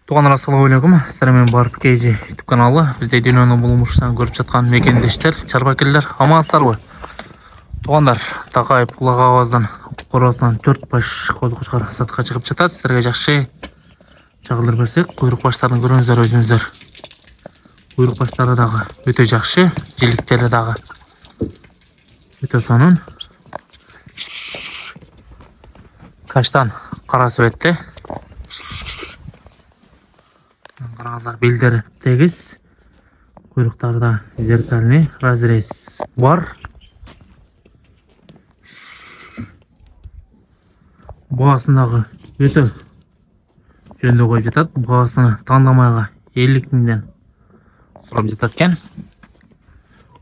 Туғандар, ассалаумағалейкум. Сіздермен барып кейжі YouTube каналы. Бізде дүйненің болмышынан көріп жатқан мекендештер, чарбакерлер, амансыздар ғой. Туғандар, тақайып құлақ аваздан қорасынан 4 баш қозы-қошқар сатқа шығып жатады. Сіздерге жақсы жағылдыр берсек, құйрық баштарын көріңіздер өзіңіздер. Құйрық баштары дағы өте жақсы, жиліктері дағы өте сонын. Каштан қарасы өтті. Қараңыздар, белдері тегіс, құйрықтарда зеркальный разрез бар. Бұғасындағы өте жөнді қойып жатады. Бұғасыны таңдамайға 50 000-ден сұрап жататкен.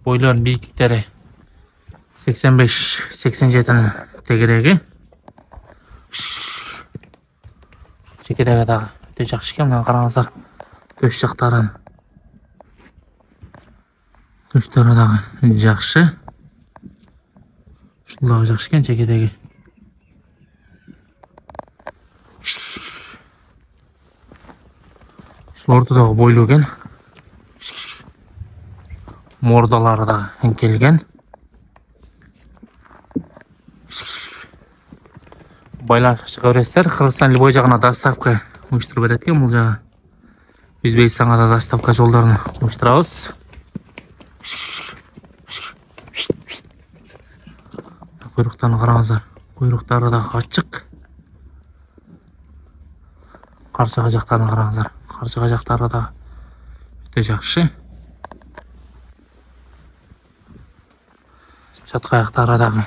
Бойларын биіктіктері 85-87 тегірегі. Шекедегі дағы өте жақсы екен. Мына қараңыздар, төс жақтарын, төстері дағы жақсы. Шұлдағы жақсы екен, шекедегі. Ортадағы бойлы екен. Мордалары да еңкелген. Байлар шыға бересіздер. Қырғызстан Любой жағына доставка ұйыштырып береді. Бұл жағы Өзбекстанға да доставка жолдарын ұйыштырамыз. Құйрықтарын қараңыздар. Құйрықтары да ашық. Қаршыға жақтарын қараңыздар. Қаршыға жақтары да өте жақсы. Шатқа аяқтары дағы